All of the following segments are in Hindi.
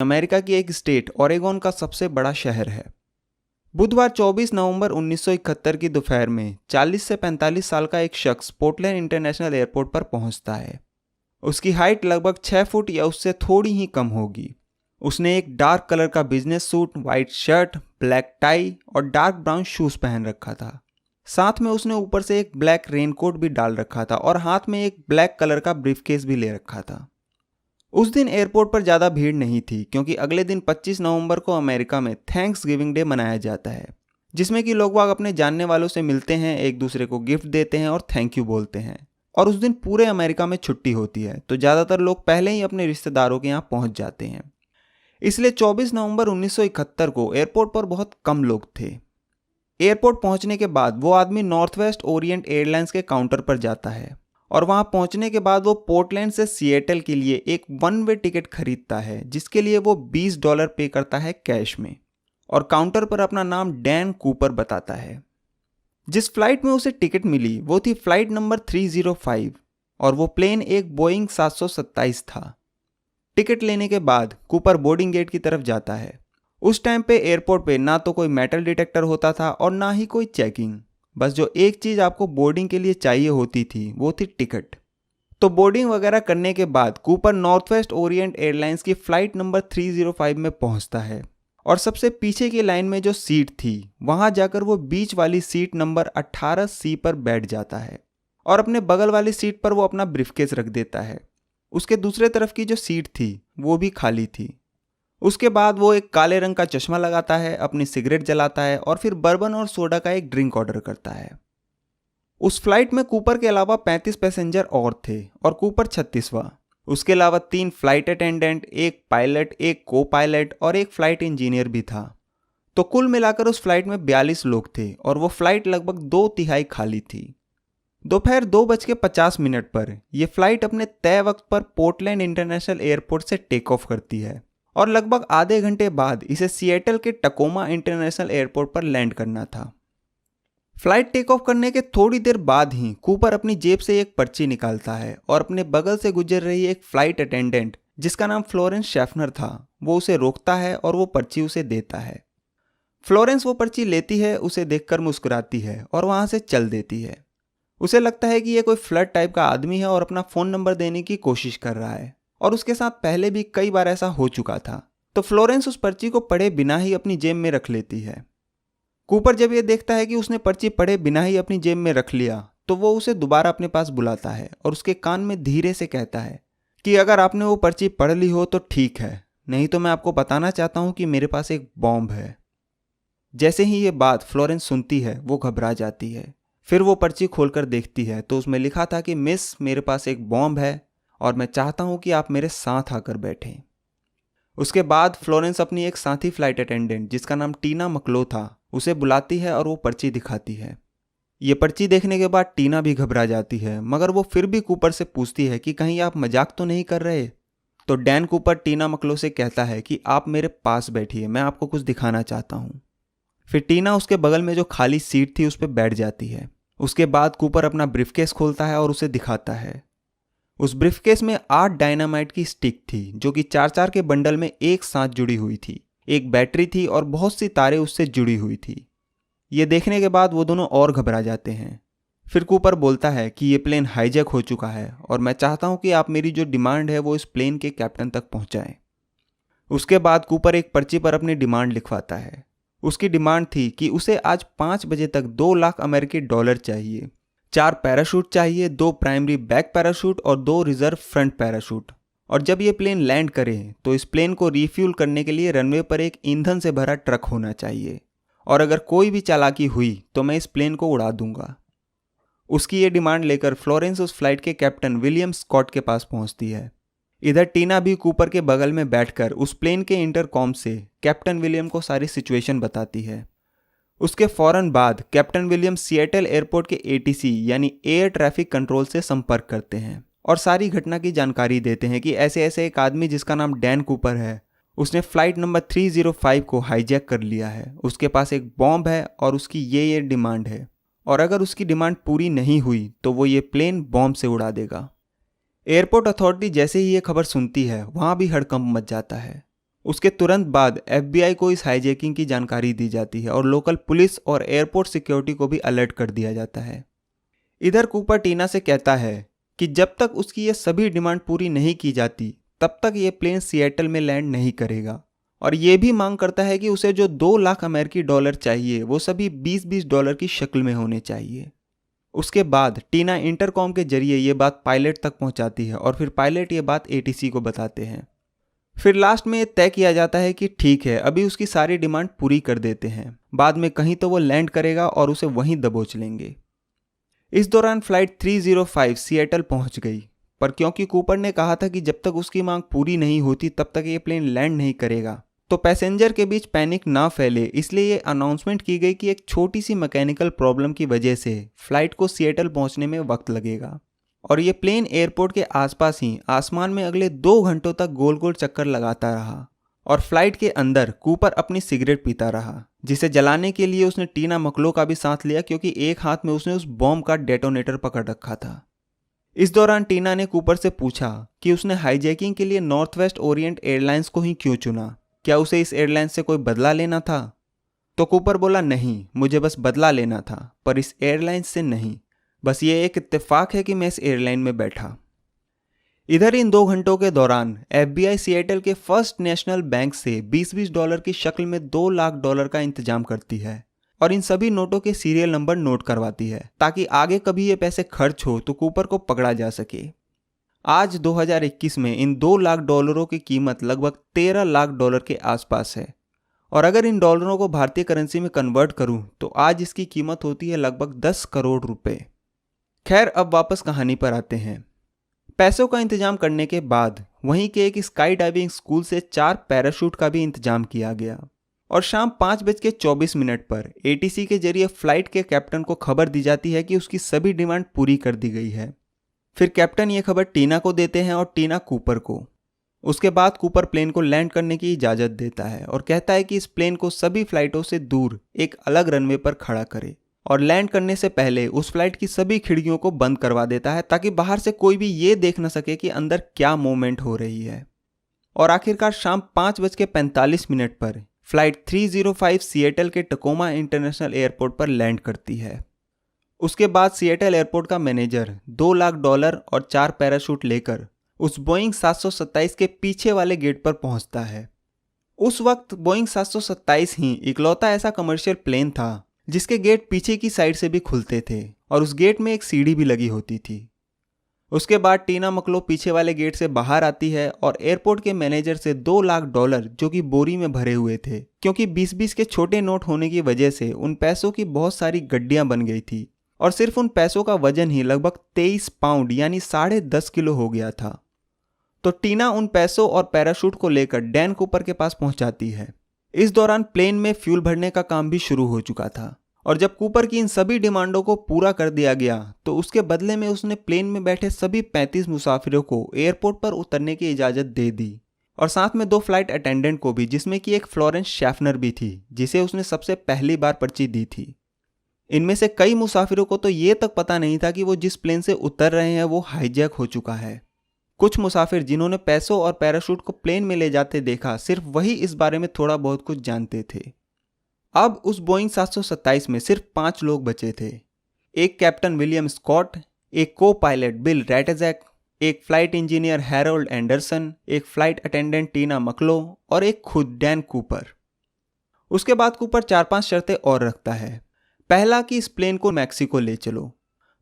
अमेरिका की एक स्टेट ओरेगोन का सबसे बड़ा शहर है। बुधवार 24 नवंबर 1971 की दोपहर में 40 से 45 साल का एक शख्स पोर्टलैंड इंटरनेशनल एयरपोर्ट पर पहुंचता है। उसकी हाइट लगभग 6 फुट या उससे थोड़ी ही कम होगी। उसने एक डार्क कलर का business suit, white shirt, black tie और डार्क ब्राउन शूज पहन रखा था। साथ में उसने ऊपर से एक ब्लैक रेनकोट भी डाल रखा था और हाथ में एक ब्लैक कलर का ब्रीफकेस भी ले रखा था। उस दिन एयरपोर्ट पर ज़्यादा भीड़ नहीं थी क्योंकि अगले दिन 25 नवंबर को अमेरिका में थैंक्स गिविंग डे मनाया जाता है, जिसमें कि लोग बाग अपने जानने वालों से मिलते हैं, एक दूसरे को गिफ्ट देते हैं और थैंक यू बोलते हैं। और उस दिन पूरे अमेरिका में छुट्टी होती है, तो ज़्यादातर लोग पहले ही अपने रिश्तेदारों के यहाँ पहुँच जाते हैं। इसलिए 24 नवंबर 1971 को एयरपोर्ट पर बहुत कम लोग थे। एयरपोर्ट पहुंचने के बाद वो आदमी नॉर्थ वेस्ट ओरिएंट एयरलाइंस के काउंटर पर जाता है और वहां पहुंचने के बाद वो पोर्टलैंड से सिएटल के लिए एक वन वे टिकट खरीदता है, जिसके लिए वो $20 पे करता है कैश में, और काउंटर पर अपना नाम डैन कूपर बताता है। जिस फ्लाइट में उसे टिकट मिली वो थी फ्लाइट नंबर 305 और वो प्लेन एक बोइंग 727 था। टिकट लेने के बाद कूपर बोर्डिंग गेट की तरफ जाता है। उस टाइम पे एयरपोर्ट पे ना तो कोई मेटल डिटेक्टर होता था और ना ही कोई चेकिंग। बस जो एक चीज़ आपको बोर्डिंग के लिए चाहिए होती थी वो थी टिकट। तो बोर्डिंग वगैरह करने के बाद Cooper north west Orient airlines की फ्लाइट नंबर 305 में पहुंचता है और सबसे पीछे की लाइन में जो सीट थी वहां जाकर वो बीच वाली सीट नंबर 18C पर बैठ जाता है और अपने बगल वाली सीट पर वो अपना ब्रीफकेस रख देता है। उसके दूसरे तरफ की जो सीट थी वो भी खाली थी। उसके बाद वो एक काले रंग का चश्मा लगाता है, अपनी सिगरेट जलाता है और फिर बर्बन और सोडा का एक ड्रिंक ऑर्डर करता है। उस फ्लाइट में कूपर के अलावा 35 पैसेंजर और थे और कूपर 36वां। उसके अलावा 3 फ्लाइट अटेंडेंट, एक पायलट, एक को पायलट और एक फ्लाइट इंजीनियर भी था। तो कुल मिलाकर उस फ्लाइट में 42 लोग थे और वो फ्लाइट लगभग 2/3 खाली थी। दोपहर 2:50 पर यह फ्लाइट अपने तय वक्त पर पोर्टलैंड इंटरनेशनल एयरपोर्ट से टेक ऑफ करती है और लगभग आधे घंटे बाद इसे सिएटल के टकोमा इंटरनेशनल एयरपोर्ट पर लैंड करना था। फ्लाइट टेक ऑफ करने के थोड़ी देर बाद ही कूपर अपनी जेब से एक पर्ची निकालता है और अपने बगल से गुजर रही एक फ्लाइट अटेंडेंट जिसका नाम फ्लोरेंस शेफनर था, वो उसे रोकता है और वो पर्ची उसे देता है। फ्लोरेंस वो पर्ची लेती है, उसे देखकर मुस्कुराती है और वहां से चल देती है। उसे लगता है कि यह कोई फ्लर्ट टाइप का आदमी है और अपना फ़ोन नंबर देने की कोशिश कर रहा है और उसके साथ पहले भी कई बार ऐसा हो चुका था। तो फ्लोरेंस उस पर्ची को पढ़े बिना ही अपनी जेब में रख लेती है। कूपर जब यह देखता है कि उसने पर्ची पढ़े बिना ही अपनी जेब में रख लिया तो वो उसे दोबारा अपने पास बुलाता है और उसके कान में धीरे से कहता है कि अगर आपने वो पर्ची पढ़ ली हो तो ठीक है, नहीं तो मैं आपको बताना चाहता हूँ कि मेरे पास एक बॉम्ब है। जैसे ही ये बात फ्लोरेंस सुनती है वो घबरा जाती है। फिर वो पर्ची खोलकर देखती है तो उसमें लिखा था कि मिस, मेरे पास एक बॉम्ब है और मैं चाहता हूं कि आप मेरे साथ आकर बैठें। उसके बाद फ्लोरेंस अपनी एक साथी फ्लाइट अटेंडेंट जिसका नाम टीना मकलो था उसे बुलाती है और वो पर्ची दिखाती है। ये पर्ची देखने के बाद टीना भी घबरा जाती है, मगर वो फिर भी कूपर से पूछती है कि कहीं आप मजाक तो नहीं कर रहे। तो डैन कूपर टीना मकलो से कहता है कि आप मेरे पास बैठिए, मैं आपको कुछ दिखाना चाहता हूँ। फिर टीना उसके बगल में जो खाली सीट थी उस पर बैठ जाती है। उसके बाद कूपर अपना ब्रीफकेस खोलता है और उसे दिखाता है। उस ब्रीफकेस में 8 डायनामाइट की स्टिक थी जो कि 4-4 के बंडल में एक साथ जुड़ी हुई थी। एक बैटरी थी और बहुत सी तारें उससे जुड़ी हुई थी। ये देखने के बाद वो दोनों और घबरा जाते हैं। फिर कूपर बोलता है कि ये प्लेन हाईजैक हो चुका है और मैं चाहता हूँ कि आप मेरी जो डिमांड है वो इस प्लेन के कैप्टन तक पहुँचाएं। उसके बाद कूपर एक पर्ची पर अपनी डिमांड लिखवाता है। उसकी डिमांड थी कि उसे आज 5 बजे तक 2 लाख अमेरिकी डॉलर चाहिए, 4 पैराशूट चाहिए, 2 प्राइमरी बैक पैराशूट और 2 रिजर्व फ्रंट पैराशूट। और जब ये प्लेन लैंड करे तो इस प्लेन को रिफ्यूल करने के लिए रनवे पर एक ईंधन से भरा ट्रक होना चाहिए और अगर कोई भी चालाकी हुई तो मैं इस प्लेन को उड़ा दूंगा। उसकी ये डिमांड लेकर फ्लोरेंस उस फ्लाइट के कैप्टन विलियम स्कॉट के पास पहुंचती है। इधर टीना भी कूपर के बगल में बैठकर उस प्लेन के इंटरकॉम से कैप्टन विलियम को सारी सिचुएशन बताती है। उसके फौरन बाद कैप्टन विलियम सिएटल एयरपोर्ट के ATC यानी एयर ट्रैफिक कंट्रोल से संपर्क करते हैं और सारी घटना की जानकारी देते हैं कि ऐसे ऐसे एक आदमी जिसका नाम डैन कूपर है, उसने फ्लाइट नंबर 305 को हाईजैक कर लिया है, उसके पास एक बॉम्ब है और उसकी ये डिमांड है और अगर उसकी डिमांड पूरी नहीं हुई तो वो ये प्लेन बॉम्ब से उड़ा देगा। एयरपोर्ट अथॉरिटी जैसे ही ये खबर सुनती है वहाँ भी हड़कंप मच जाता है। उसके तुरंत बाद FBI को इस हाईजैकिंग की जानकारी दी जाती है और लोकल पुलिस और एयरपोर्ट सिक्योरिटी को भी अलर्ट कर दिया जाता है। इधर कूपर टीना से कहता है कि जब तक उसकी ये सभी डिमांड पूरी नहीं की जाती तब तक ये प्लेन सिएटल में लैंड नहीं करेगा, और ये भी मांग करता है कि उसे जो 2 लाख अमेरिकी डॉलर चाहिए वो सभी 20-20 डॉलर की शक्ल में होने चाहिए। उसके बाद टीना इंटरकॉम के जरिए ये बात पायलट तक पहुंचाती है और फिर पायलट ये बात ATC को बताते हैं। फिर लास्ट में ये तय किया जाता है कि ठीक है, अभी उसकी सारी डिमांड पूरी कर देते हैं, बाद में कहीं तो वो लैंड करेगा और उसे वहीं दबोच लेंगे। इस दौरान फ्लाइट 305 सिएटल पहुंच गई, पर क्योंकि कूपर ने कहा था कि जब तक उसकी मांग पूरी नहीं होती तब तक ये प्लेन लैंड नहीं करेगा, तो पैसेंजर के बीच पैनिक ना फैले इसलिए ये अनाउंसमेंट की गई कि एक छोटी सी मैकेनिकल प्रॉब्लम की वजह से फ्लाइट को सिएटल पहुंचने में वक्त लगेगा, और ये प्लेन एयरपोर्ट के आसपास ही आसमान में अगले 2 घंटों तक गोल गोल चक्कर लगाता रहा, और फ्लाइट के अंदर कूपर अपनी सिगरेट पीता रहा, जिसे जलाने के लिए उसने टीना मकलो का भी साथ लिया क्योंकि एक हाथ में उसने उस बॉम्ब का डेटोनेटर पकड़ रखा था। इस दौरान टीना ने कूपर से पूछा कि उसने हाईजैकिंग के लिए नॉर्थ वेस्ट ओरिएंट एयरलाइंस को ही क्यों चुना, क्या उसे इस एयरलाइन से कोई बदला लेना था? तो कूपर बोला, नहीं, मुझे बस बदला लेना था, पर इस एयरलाइन से नहीं, बस ये एक इत्तेफाक है कि मैं इस एयरलाइन में बैठा। इधर इन 2 घंटों के दौरान FBI सिएटल के फर्स्ट नेशनल बैंक से 20-20 डॉलर की शक्ल में 2 लाख डॉलर का इंतजाम करती है और इन सभी नोटों के सीरियल नंबर नोट करवाती है ताकि आगे कभी ये पैसे खर्च हो तो कूपर को पकड़ा जा सके। आज 2021 में इन 2 लाख डॉलरों की कीमत लगभग 13 लाख डॉलर के आसपास है, और अगर इन डॉलरों को भारतीय करेंसी में कन्वर्ट करूं तो आज इसकी कीमत होती है लगभग 10 करोड़ रुपए। खैर, अब वापस कहानी पर आते हैं। पैसों का इंतजाम करने के बाद वहीं के एक स्काई डाइविंग स्कूल से 4 पैराशूट का भी इंतजाम किया गया, और शाम 5:24 पर ATC के जरिए फ्लाइट के कैप्टन को खबर दी जाती है कि उसकी सभी डिमांड पूरी कर दी गई है। फिर कैप्टन ये खबर टीना को देते हैं और टीना कूपर को। उसके बाद कूपर प्लेन को लैंड करने की इजाज़त देता है और कहता है कि इस प्लेन को सभी फ्लाइटों से दूर एक अलग रनवे पर खड़ा करे, और लैंड करने से पहले उस फ्लाइट की सभी खिड़कियों को बंद करवा देता है ताकि बाहर से कोई भी ये देख न सके कि अंदर क्या मूवमेंट हो रही है। और आखिरकार शाम 5:45 पर फ्लाइट 305 सिएटल के टकोमा इंटरनेशनल एयरपोर्ट पर लैंड करती है। उसके बाद सिएटल एयरपोर्ट का मैनेजर 2 लाख डॉलर और 4 पैराशूट लेकर उस बोइंग 727 के पीछे वाले गेट पर पहुंचता है। उस वक्त बोइंग 727 ही इकलौता ऐसा कमर्शियल प्लेन था जिसके गेट पीछे की साइड से भी खुलते थे और उस गेट में एक सीढ़ी भी लगी होती थी। उसके बाद टीना मकलो पीछे वाले गेट से बाहर आती है और एयरपोर्ट के मैनेजर से 2 लाख डॉलर जो कि बोरी में भरे हुए थे, क्योंकि 20-20 के छोटे नोट होने की वजह से उन पैसों की बहुत सारी गड्डियां बन गई थी और सिर्फ उन पैसों का वजन ही लगभग 23 पाउंड यानी 10.5 किलो हो गया था। तो टीना उन पैसों और पैराशूट को लेकर डैन कूपर के पास पहुंचाती है। इस दौरान प्लेन में फ्यूल भरने का काम भी शुरू हो चुका था, और जब कूपर की इन सभी डिमांडों को पूरा कर दिया गया तो उसके बदले में उसने प्लेन में बैठे सभी 35 मुसाफिरों को एयरपोर्ट पर उतरने की इजाज़त दे दी, और साथ में 2 फ्लाइट अटेंडेंट को भी, जिसमें कि एक फ्लोरेंस शैफनर भी थी जिसे उसने सबसे पहली बार पर्ची दी थी। इनमें से कई मुसाफिरों को तो ये तक पता नहीं था कि वो जिस प्लेन से उतर रहे हैं वो हाईजैक हो चुका है। कुछ मुसाफिर जिन्होंने पैसों और पैराशूट को प्लेन में ले जाते देखा, सिर्फ वही इस बारे में थोड़ा बहुत कुछ जानते थे। अब उस बोइंग 727 में सिर्फ 5 लोग बचे थे। एक कैप्टन विलियम स्कॉट, एक को पायलट बिल रैटेजैक, एक फ्लाइट इंजीनियर हैरोल्ड एंडरसन, एक फ्लाइट अटेंडेंट टीना मकलो और एक खुद डैन कूपर। उसके बाद कूपर 4-5 शर्तें और रखता है। पहला कि इस प्लेन को मैक्सिको ले चलो,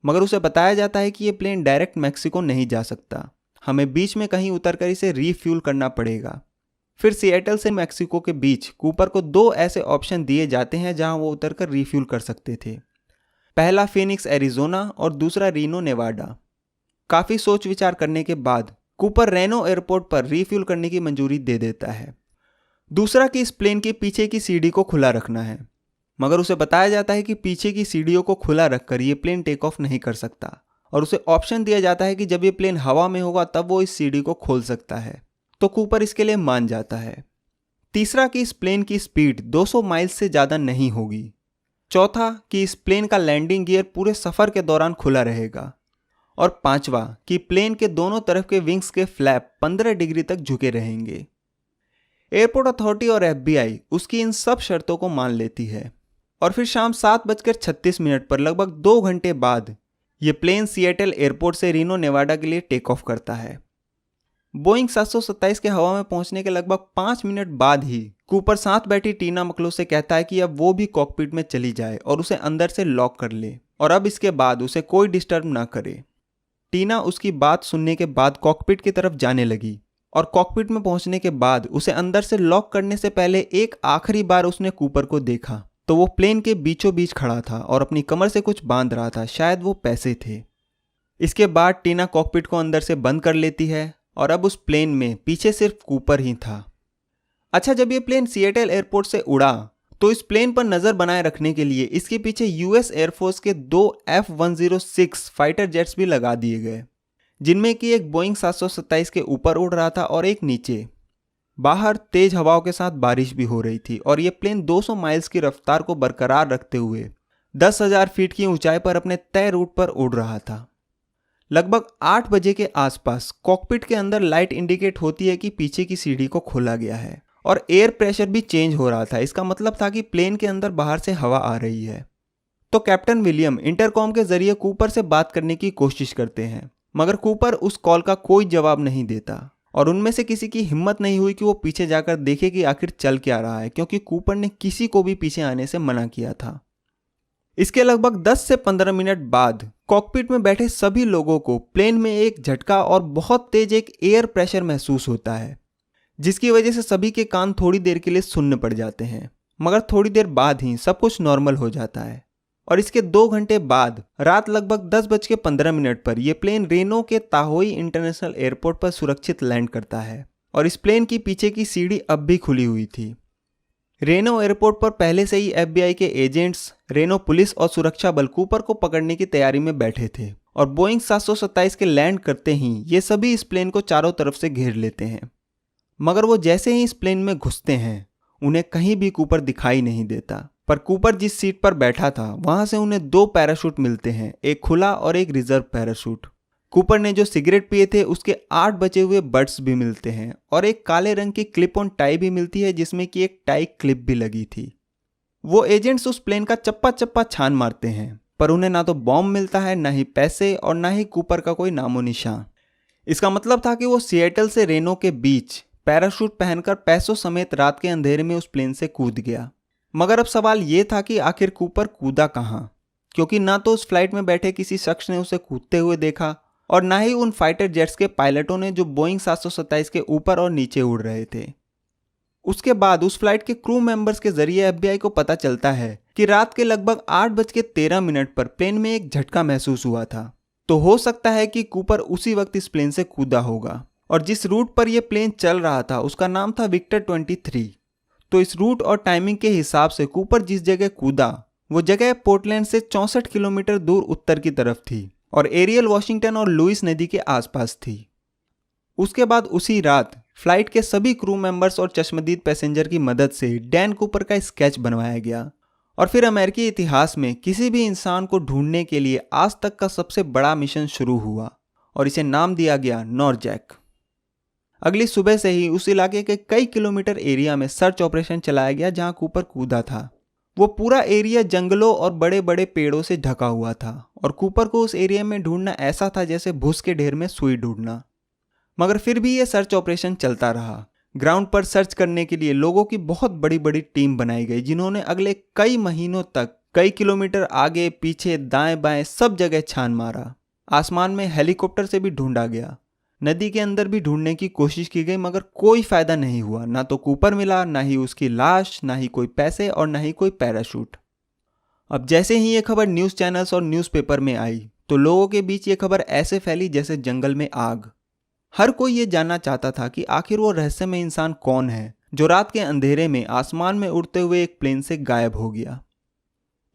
मगर उसे बताया जाता है कि ये प्लेन डायरेक्ट मैक्सिको नहीं जा सकता, हमें बीच में कहीं उतरकर इसे रीफ्यूल करना पड़ेगा। फिर सिएटल से मैक्सिको के बीच कूपर को 2 ऐसे ऑप्शन दिए जाते हैं जहां वो उतरकर रीफ्यूल कर सकते थे। पहला फिनिक्स एरिजोना और दूसरा रीनो नेवाडा। काफ़ी सोच विचार करने के बाद कूपर रेनो एयरपोर्ट पर रीफ्यूल करने की मंजूरी दे देता है। दूसरा कि इस प्लेन के पीछे की सीढ़ी को खुला रखना है, मगर उसे बताया जाता है कि पीछे की सीढ़ियों को खुला रखकर ये प्लेन टेक ऑफ नहीं कर सकता, और उसे ऑप्शन दिया जाता है कि जब ये प्लेन हवा में होगा तब वो इस सीढ़ी को खोल सकता है, तो कूपर इसके लिए मान जाता है। तीसरा कि इस प्लेन की स्पीड 200 माइल से ज़्यादा नहीं होगी। चौथा कि इस प्लेन का लैंडिंग गियर पूरे सफ़र के दौरान खुला रहेगा। और पांचवा कि प्लेन के दोनों तरफ के विंग्स के फ्लैप 15 डिग्री तक झुके रहेंगे। एयरपोर्ट अथॉरिटी और FBI उसकी इन सब शर्तों को मान लेती है और फिर शाम 7:36 पर लगभग 2 घंटे बाद ये प्लेन सिएटल एयरपोर्ट से रीनो नेवाडा के लिए टेक ऑफ करता है। बोइंग 727 के हवा में पहुंचने के लगभग 5 मिनट बाद ही कूपर साथ बैठी टीना मकलो से कहता है कि अब वो भी कॉकपिट में चली जाए और उसे अंदर से लॉक कर ले और अब इसके बाद उसे कोई डिस्टर्ब ना करे। टीना उसकी बात सुनने के बाद कॉकपिट की तरफ जाने लगी और कॉकपिट में पहुंचने के बाद उसे अंदर से लॉक करने से पहले एक आखिरी बार उसने कूपर को देखा तो वो प्लेन के बीचों बीच खड़ा था और अपनी कमर से कुछ बांध रहा था, शायद वो पैसे थे। इसके बाद टीना कॉकपिट को अंदर से बंद कर लेती है और अब उस प्लेन में पीछे सिर्फ कूपर ही था। अच्छा, जब ये प्लेन सिएटल एयरपोर्ट से उड़ा तो इस प्लेन पर नजर बनाए रखने के लिए इसके पीछे US एयरफोर्स के 2 F-106 फाइटर जेट्स भी लगा दिए गए, जिनमें कि एक बोइंग 727 के ऊपर उड़ रहा था और एक नीचे। बाहर तेज हवाओं के साथ बारिश भी हो रही थी और ये प्लेन 200 माइल्स की रफ्तार को बरकरार रखते हुए 10,000 फीट की ऊंचाई पर अपने तय रूट पर उड़ रहा था। लगभग 8 बजे के आसपास कॉकपिट के अंदर लाइट इंडिकेट होती है कि पीछे की सीढ़ी को खोला गया है और एयर प्रेशर भी चेंज हो रहा था। इसका मतलब था कि प्लेन के अंदर बाहर से हवा आ रही है। तो कैप्टन विलियम इंटरकॉम के जरिए कूपर से बात करने की कोशिश करते हैं, मगर कूपर उस कॉल का कोई जवाब नहीं देता और उनमें से किसी की हिम्मत नहीं हुई कि वो पीछे जाकर देखे कि आखिर चल क्या रहा है, क्योंकि कूपर ने किसी को भी पीछे आने से मना किया था। इसके लगभग 10 से 15 मिनट बाद कॉकपिट में बैठे सभी लोगों को प्लेन में एक झटका और बहुत तेज एक एयर प्रेशर महसूस होता है, जिसकी वजह से सभी के कान थोड़ी देर के लिए सुन्न पड़ जाते हैं, मगर थोड़ी देर बाद ही सब कुछ नॉर्मल हो जाता है। और इसके 2 घंटे बाद रात लगभग 10:15 पर यह प्लेन रेनो के ताहोई इंटरनेशनल एयरपोर्ट पर सुरक्षित लैंड करता है और इस प्लेन की पीछे की सीढ़ी अब भी खुली हुई थी। रेनो एयरपोर्ट पर पहले से ही FBI के एजेंट्स, रेनो पुलिस और सुरक्षा बल कूपर को पकड़ने की तैयारी में बैठे थे और बोइंग 727 के लैंड करते ही ये सभी इस प्लेन को चारों तरफ से घेर लेते हैं। मगर वो जैसे ही इस प्लेन में घुसते हैं उन्हें कहीं भी कूपर दिखाई नहीं देता, पर कूपर जिस सीट पर बैठा था वहां से उन्हें 2 पैराशूट मिलते हैं, एक खुला और एक रिजर्व पैराशूट। कूपर ने जो सिगरेट पिए थे उसके 8 बचे हुए बट्स भी मिलते हैं और एक काले रंग की क्लिप ऑन टाई भी मिलती है, जिसमें कि एक टाई क्लिप भी लगी थी। वो एजेंट्स उस प्लेन का चप्पा चप्पा छान मारते हैं, पर उन्हें ना तो बॉम्ब मिलता है, ना ही पैसे और ना ही कूपर का कोई नामो निशान। इसका मतलब था कि वो सिएटल से रेनो के बीच पैराशूट पहनकर पैसों समेत रात के अंधेरे में उस प्लेन से कूद गया। मगर अब सवाल ये था कि आखिर कूपर कूदा कहाँ, क्योंकि ना तो उस फ्लाइट में बैठे किसी शख्स ने उसे कूदते हुए देखा और ना ही उन फाइटर जेट्स के पायलटों ने जो बोइंग 727 के ऊपर और नीचे उड़ रहे थे। उसके बाद उस फ्लाइट के क्रू मेंबर्स के जरिए FBI को पता चलता है कि रात के लगभग 8:13 पर प्लेन में एक झटका महसूस हुआ था, तो हो सकता है कि कूपर उसी वक्त इस प्लेन से कूदा होगा। और जिस रूट पर यह प्लेन चल रहा था उसका नाम था विक्टर 23। तो इस रूट और टाइमिंग के हिसाब से कूपर जिस जगह कूदा वो जगह पोर्टलैंड से 64 किलोमीटर दूर उत्तर की तरफ थी और एरियल वॉशिंगटन और लुइस नदी के आसपास थी। उसके बाद उसी रात फ्लाइट के सभी क्रू मेंबर्स और चश्मदीद पैसेंजर की मदद से डैन कूपर का स्केच बनवाया गया और फिर अमेरिकी इतिहास में किसी भी इंसान को ढूंढने के लिए आज तक का सबसे बड़ा मिशन शुरू हुआ और इसे नाम दिया गया नॉरजैक। अगली सुबह से ही उस इलाके के कई किलोमीटर एरिया में सर्च ऑपरेशन चलाया गया जहां कूपर कूदा था। वो पूरा एरिया जंगलों और बड़े बड़े पेड़ों से ढका हुआ था और कूपर को उस एरिया में ढूंढना ऐसा था जैसे भूस के ढेर में सुई ढूंढना। मगर फिर भी ये सर्च ऑपरेशन चलता रहा। ग्राउंड पर सर्च करने के लिए लोगों की बहुत बड़ी बड़ी टीम बनाई गई, जिन्होंने अगले कई महीनों तक कई किलोमीटर आगे पीछे दाएं बाएं सब जगह छान मारा। आसमान में हेलीकॉप्टर से भी ढूंढा गया, नदी के अंदर भी ढूंढने की कोशिश की गई, मगर कोई फायदा नहीं हुआ। ना तो कूपर मिला, ना ही उसकी लाश, ना ही कोई पैसे और ना ही कोई पैराशूट। अब जैसे ही ये खबर न्यूज़ चैनल्स और न्यूज़पेपर में आई तो लोगों के बीच ये खबर ऐसे फैली जैसे जंगल में आग। हर कोई ये जानना चाहता था कि आखिर वो रहस्यमय इंसान कौन है जो रात के अंधेरे में आसमान में उड़ते हुए एक प्लेन से गायब हो गया।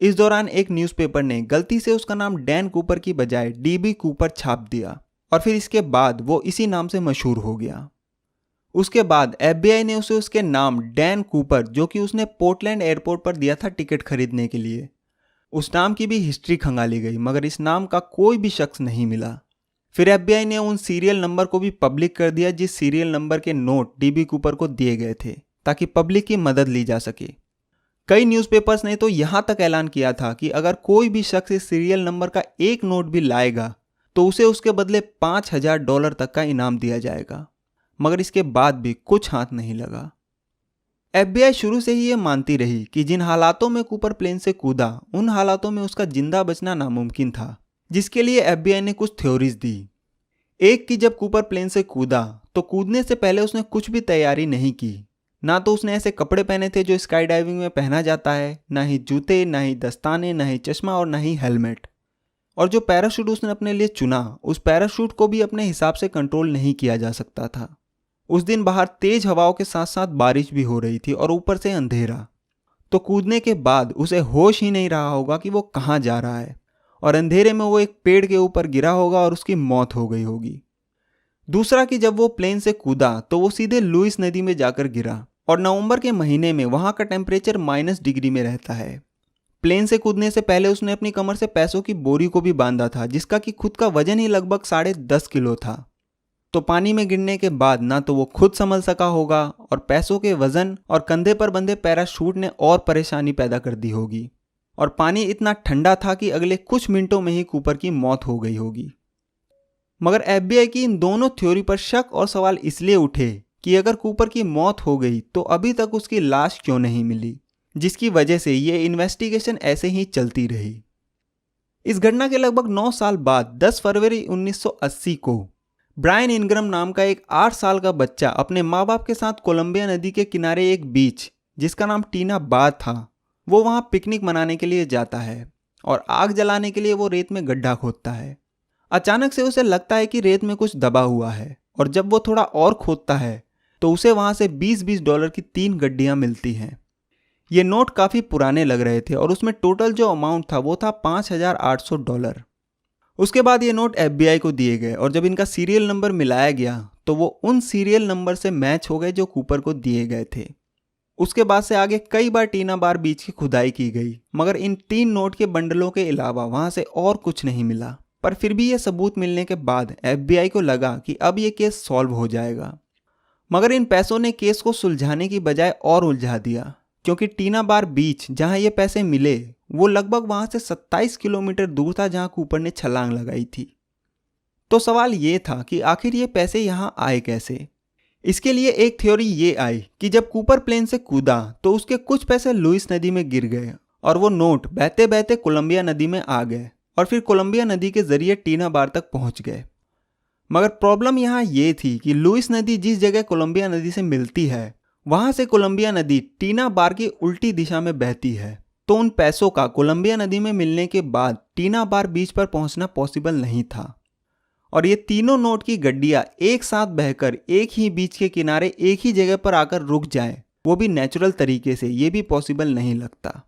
इस दौरान एक न्यूज़पेपर ने गलती से उसका नाम डैन कूपर की बजाय DB कूपर छाप दिया और फिर इसके बाद वो इसी नाम से मशहूर हो गया। उसके बाद FBI ने उसे उसके नाम डैन कूपर, जो कि उसने पोर्टलैंड एयरपोर्ट पर दिया था टिकट खरीदने के लिए, उस नाम की भी हिस्ट्री खंगाली गई, मगर इस नाम का कोई भी शख्स नहीं मिला। फिर FBI ने उन सीरियल नंबर को भी पब्लिक कर दिया जिस सीरियल नंबर के नोट DB कूपर को दिए गए थे, ताकि पब्लिक की मदद ली जा सके। कई न्यूज़पेपर्स ने तो यहाँ तक ऐलान किया था कि अगर कोई भी शख्स इस सीरियल नंबर का एक नोट भी लाएगा तो उसे उसके बदले $5000 तक का इनाम दिया जाएगा, मगर इसके बाद भी कुछ हाथ नहीं लगा। FBI शुरू से ही ये मानती रही कि जिन हालातों में कूपर प्लेन से कूदा उन हालातों में उसका जिंदा बचना नामुमकिन था, जिसके लिए FBI ने कुछ थ्योरीज दी। एक कि जब कूपर प्लेन से कूदा तो कूदने से पहले उसने कुछ भी तैयारी नहीं की। ना तो उसने ऐसे कपड़े पहने थे जो स्काई डाइविंग में पहना जाता है, ना ही जूते, ना ही दस्ताने, ना ही चश्मा और ना ही हेलमेट। और जो पैराशूट उसने अपने लिए चुना उस पैराशूट को भी अपने हिसाब से कंट्रोल नहीं किया जा सकता था। उस दिन बाहर तेज हवाओं के साथ साथ बारिश भी हो रही थी और ऊपर से अंधेरा, तो कूदने के बाद उसे होश ही नहीं रहा होगा कि वो कहाँ जा रहा है, और अंधेरे में वो एक पेड़ के ऊपर गिरा होगा और उसकी मौत हो गई होगी। दूसरा कि जब वो प्लेन से कूदा तो वो सीधे लुइस नदी में जाकर गिरा, और नवंबर के महीने में वहाँ का टेम्परेचर -डिग्री में रहता है। प्लेन से कूदने से पहले उसने अपनी कमर से पैसों की बोरी को भी बांधा था, जिसका कि खुद का वजन ही लगभग 10.5 किलो था। तो पानी में गिरने के बाद ना तो वो खुद संभल सका होगा, और पैसों के वजन और कंधे पर बंधे पैराशूट ने और परेशानी पैदा कर दी होगी। और पानी इतना ठंडा था कि अगले कुछ मिनटों में ही कूपर की मौत हो गई होगी। मगर FBI की इन दोनों थ्योरी पर शक और सवाल इसलिए उठे कि अगर कूपर की मौत हो गई तो अभी तक उसकी लाश क्यों नहीं मिली, जिसकी वजह से ये इन्वेस्टिगेशन ऐसे ही चलती रही। इस घटना के लगभग 9 साल बाद 10 फरवरी 1980 को ब्रायन इनग्रम नाम का एक 8 साल का बच्चा अपने माँ बाप के साथ कोलंबिया नदी के किनारे एक बीच जिसका नाम टीना बार था, वो वहाँ पिकनिक मनाने के लिए जाता है और आग जलाने के लिए वो रेत में गड्ढा खोदता है। अचानक से उसे लगता है कि रेत में कुछ दबा हुआ है, और जब वो थोड़ा और खोदता है तो उसे वहाँ से $20 की 3 गड्ढियाँ मिलती हैं। ये नोट काफ़ी पुराने लग रहे थे और उसमें टोटल जो अमाउंट था वो था $5800। उसके बाद ये नोट FBI को दिए गए, और जब इनका सीरियल नंबर मिलाया गया तो वो उन सीरियल नंबर से मैच हो गए जो कूपर को दिए गए थे। उसके बाद से आगे कई बार टीना बार बीच की खुदाई की गई, मगर इन 3 नोट के बंडलों के अलावा वहाँ से और कुछ नहीं मिला। पर फिर भी ये सबूत मिलने के बाद FBI को लगा कि अब ये केस सॉल्व हो जाएगा। मगर इन पैसों ने केस को सुलझाने की बजाय और उलझा दिया, क्योंकि टीना बार बीच जहां ये पैसे मिले वो लगभग वहां से 27 किलोमीटर दूर था जहां कूपर ने छलांग लगाई थी। तो सवाल ये था कि आखिर ये पैसे यहां आए कैसे। इसके लिए एक थ्योरी ये आई कि जब कूपर प्लेन से कूदा तो उसके कुछ पैसे लुइस नदी में गिर गए, और वो नोट बहते बहते कोलंबिया नदी में आ गए और फिर कोलंबिया नदी के जरिए टीना बार तक पहुंच गए। मगर प्रॉब्लम यहाँ ये थी कि लुइस नदी जिस जगह कोलंबिया नदी से मिलती है वहां से कोलंबिया नदी टीना बार की उल्टी दिशा में बहती है, तो उन पैसों का कोलंबिया नदी में मिलने के बाद टीना बार बीच पर पहुंचना पॉसिबल नहीं था। और ये तीनों नोट की गड्डियां एक साथ बहकर एक ही बीच के किनारे एक ही जगह पर आकर रुक जाएं, वो भी नेचुरल तरीके से, ये भी पॉसिबल नहीं लगता।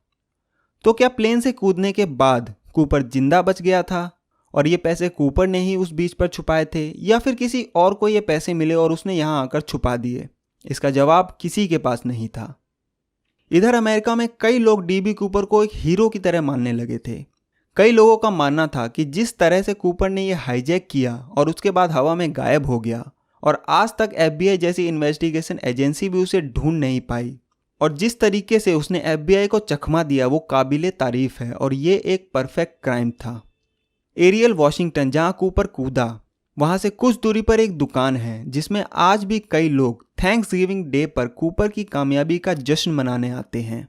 तो क्या प्लेन से कूदने के बाद कूपर जिंदा बच गया था और ये पैसे कूपर ने ही उस बीच पर छुपाए थे, या फिर किसी और को ये पैसे मिले और उसने यहाँ आकर छुपा दिए? इसका जवाब किसी के पास नहीं था। इधर अमेरिका में कई लोग डीबी कूपर को एक हीरो की तरह मानने लगे थे। कई लोगों का मानना था कि जिस तरह से कूपर ने यह हाईजैक किया और उसके बाद हवा में गायब हो गया, और आज तक FBI जैसी इन्वेस्टिगेशन एजेंसी भी उसे ढूंढ नहीं पाई, और जिस तरीके से उसने FBI को चकमा दिया वो काबिले तारीफ है, और ये एक परफेक्ट क्राइम था। एरियल वॉशिंगटन जहां कूपर कूदा वहां से कुछ दूरी पर एक दुकान है जिसमें आज भी कई लोग थैंक्सगिविंग डे पर कूपर की कामयाबी का जश्न मनाने आते हैं।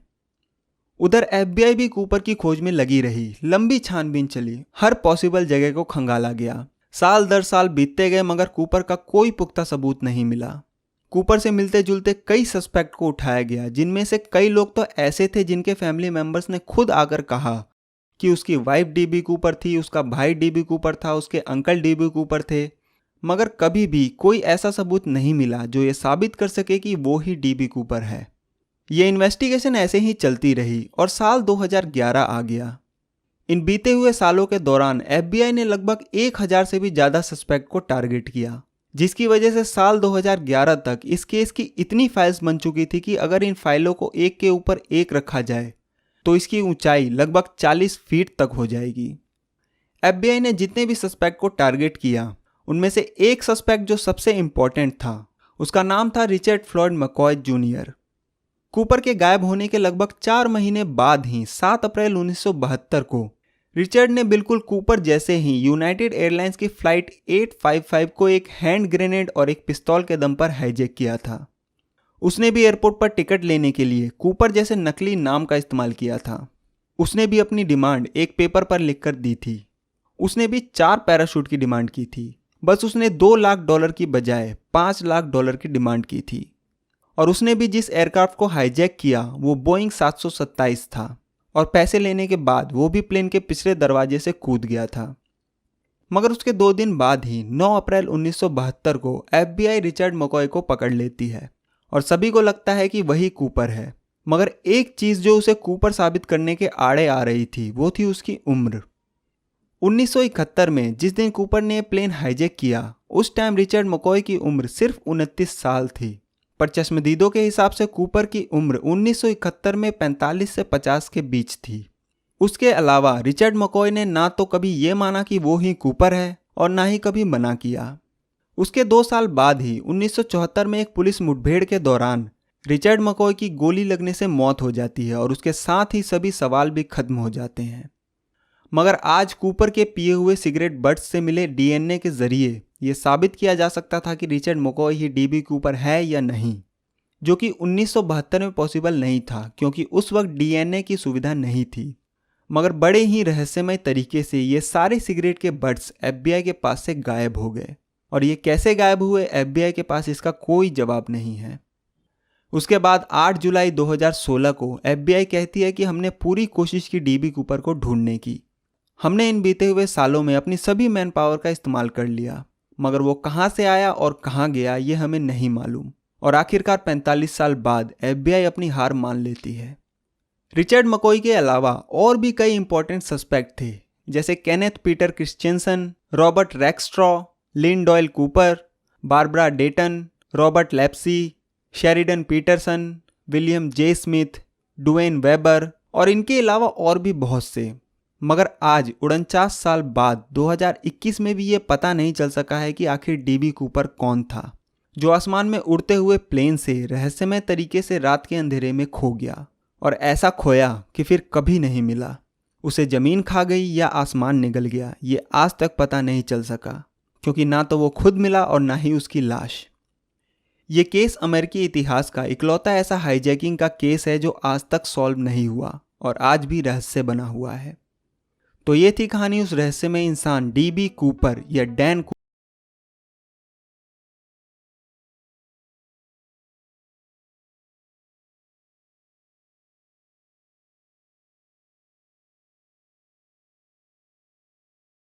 उधर FBI भी कूपर की खोज में लगी रही। लंबी छानबीन चली, हर पॉसिबल जगह को खंगाला गया। साल दर साल बीतते गए मगर कूपर का कोई पुख्ता सबूत नहीं मिला। कूपर से मिलते जुलते कई सस्पेक्ट को उठाया गया, जिनमें से कई लोग तो ऐसे थे जिनके फैमिली मेंबर्स ने खुद आकर कहा कि उसकी वाइफ डीबी कूपर थी, उसका भाई डीबी कूपर था, उसके अंकल डीबी कूपर थे। मगर कभी भी कोई ऐसा सबूत नहीं मिला जो ये साबित कर सके कि वो ही डीबी कूपर है। ये इन्वेस्टिगेशन ऐसे ही चलती रही और साल 2011 आ गया। इन बीते हुए सालों के दौरान FBI ने लगभग 1000 से भी ज़्यादा सस्पेक्ट को टारगेट किया, जिसकी वजह से साल 2011 तक इस केस की इतनी फाइल्स बन चुकी थी कि अगर इन फाइलों को एक के ऊपर एक रखा जाए तो इसकी ऊंचाई लगभग 40 फीट तक हो जाएगी। FBI ने जितने भी सस्पेक्ट को टारगेट किया उनमें से एक सस्पेक्ट जो सबसे इंपॉर्टेंट था उसका नाम था रिचर्ड फ्लॉयड मकॉय जूनियर। कूपर के गायब होने के लगभग 4 महीने बाद ही 7 अप्रैल 1972 को रिचर्ड ने बिल्कुल कूपर जैसे ही यूनाइटेड एयरलाइंस की फ्लाइट 855 को एक हैंड ग्रेनेड और एक पिस्तौल के दम पर हाईजैक किया था। उसने भी एयरपोर्ट पर टिकट लेने के लिए कूपर जैसे नकली नाम का इस्तेमाल किया था। उसने भी अपनी डिमांड एक पेपर पर लिखकर दी थी। उसने भी 4 पैराशूट की डिमांड की थी। बस उसने $2 लाख की बजाय $5 लाख की डिमांड की थी। और उसने भी जिस एयरक्राफ्ट को हाईजैक किया वो बोइंग 727 था और पैसे लेने के बाद वो भी प्लेन के पिछले दरवाजे से कूद गया था। मगर उसके 2 दिन बाद ही 9 अप्रैल 1972 को FBI रिचर्ड मकॉय को पकड़ लेती है और सभी को लगता है कि वही कूपर है। मगर एक चीज जो उसे कूपर साबित करने के आड़े आ रही थी वो थी उसकी उम्र। 1971 में जिस दिन कूपर ने प्लेन हाईजैक किया उस टाइम रिचर्ड मकॉय की उम्र सिर्फ 29 साल थी। पर चश्मदीदों के हिसाब से कूपर की उम्र 1971 में 45 से 50 के बीच थी। उसके अलावा रिचर्ड मकॉय ने ना तो कभी ये माना कि वो ही कूपर है और ना ही कभी मना किया। उसके 2 साल बाद ही 1974 में एक पुलिस मुठभेड़ के दौरान रिचर्ड मकॉय की गोली लगने से मौत हो जाती है और उसके साथ ही सभी सवाल भी खत्म हो जाते हैं। मगर आज कूपर के पिए हुए सिगरेट बट्स से मिले DNA के जरिए ये साबित किया जा सकता था कि रिचर्ड मकॉय ही DB कूपर है या नहीं, जो कि 1972 में पॉसिबल नहीं था क्योंकि उस वक्त DNA की सुविधा नहीं थी। मगर बड़े ही रहस्यमय तरीके से ये सारे सिगरेट के बट्स FBI के पास से गायब हो गए और ये कैसे गायब हुए FBI के पास इसका कोई जवाब नहीं है। उसके बाद 8 जुलाई 2016 को FBI कहती है कि हमने पूरी कोशिश की DB कूपर को ढूंढने की। हमने इन बीते हुए सालों में अपनी सभी मैन पावर का इस्तेमाल कर लिया, मगर वो कहाँ से आया और कहाँ गया ये हमें नहीं मालूम। और आखिरकार 45 साल बाद FBI अपनी हार मान लेती है। रिचर्ड मकॉय के अलावा और भी कई इंपॉर्टेंट सस्पेक्ट थे, जैसे Kenneth Peter Christiansen, Robert Rackstraw, Lynn Doyle Cooper, Barbara Dayton, Robert Lepsy, Sheridan Peterson, William J Smith, Duane Weber और इनके अलावा और भी बहुत से। मगर आज 49 साल बाद 2021 में भी ये पता नहीं चल सका है कि आखिर DB कूपर कौन था जो आसमान में उड़ते हुए प्लेन से रहस्यमय तरीके से रात के अंधेरे में खो गया और ऐसा खोया कि फिर कभी नहीं मिला। उसे जमीन खा गई या आसमान निगल गया ये आज तक पता नहीं चल सका, क्योंकि ना तो वो खुद मिला और ना ही उसकी लाश। ये केस अमेरिकी इतिहास का इकलौता ऐसा हाईजैकिंग का केस है जो आज तक सॉल्व नहीं हुआ और आज भी रहस्य बना हुआ है। तो ये थी कहानी उस रहस्यमय इंसान DB कूपर या डैन